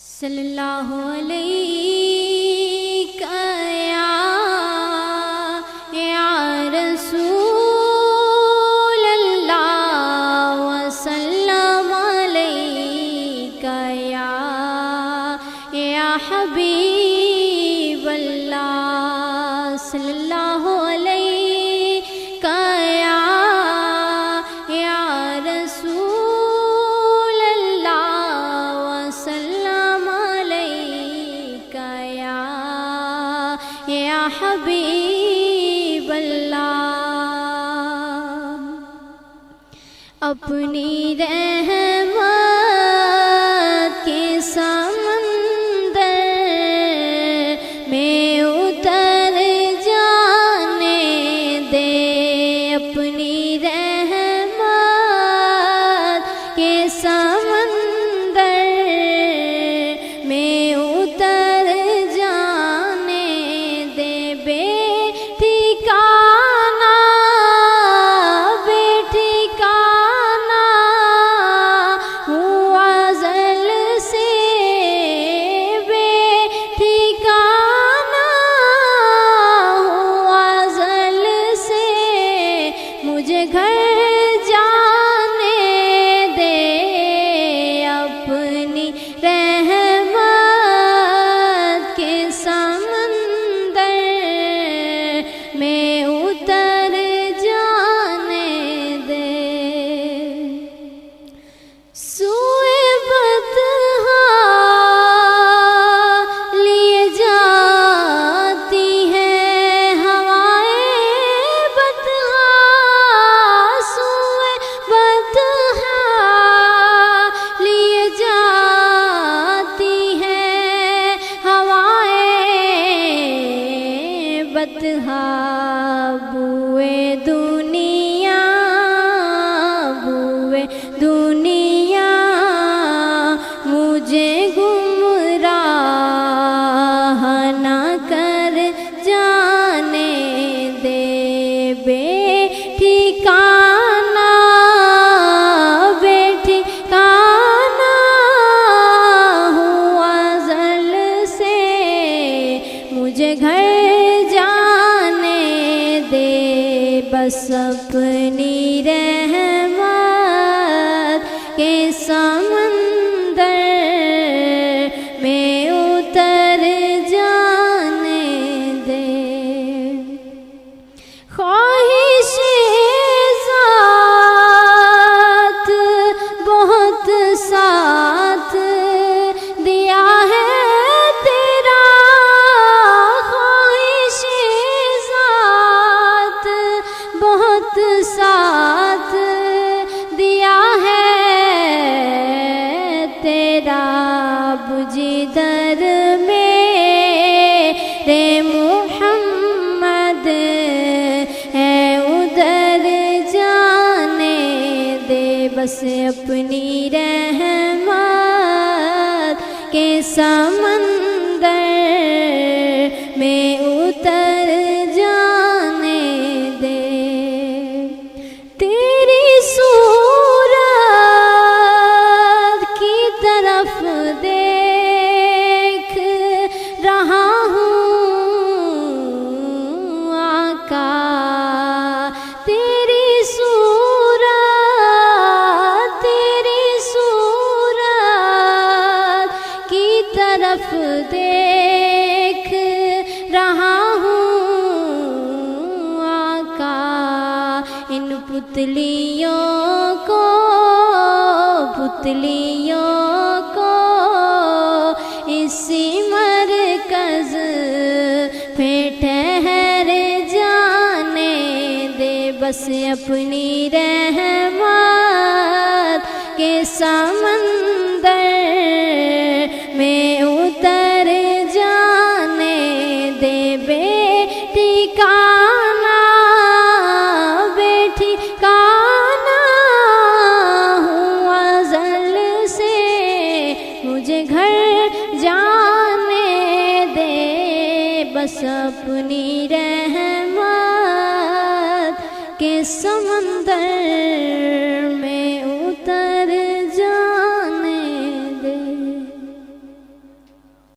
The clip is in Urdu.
صلی اللہ علیہ یا رسول اللہ وسلم علیک یا حبیب اللہ صلی اللہ علیہ یا رسول اللہ وسلم علیک یا حبیب اللہ اپنی رحمت کے سمندر میں اتر جانے دے اپنی رحمت کے سمندر میں اتر جانے دے بے ٹھکانہ ہوا ازل سے بے ٹھکانہ ہوا ازل سے مجھے گھر جانے دے اپنی رحمت کے سمندر میں اتر جانے دے سوئے بطحا لیے جاتی ہیں ہوائیں بطحا سوئے بطحا لیے جاتی ہیں ہوائیں بطحا بوئے دنیا مجھے گمراہ نہ کر جانے دے بے ٹھکانہ ہوا ازل سے مجھے گھر جانے دے بس اپنی رحمت کے سمندر میں اتر جانے دے خواہش ذات بہت ساتھ دیا ہے تیرا خواہش ذات بہت ساتھ دیا ہے تیرا بجدر میرے محمد ہے ادھر جانے دے بس اپنی رحمت کے سمندر میں اتر جانے دے تیری صورت کی طرف دیکھ رہا ہوں آقا تیری صورت کی طرف دیکھ رہا ہوں آقا ان پتلیوں کو اسی مرکز پہ ٹھہر جانے دے بس اپنی رحمت کے سمندر میں اتر جانے دے بے ٹھکانہ ہوا ازل سے مجھے گھر جانے دے بس اپنی رحمت کے سمندر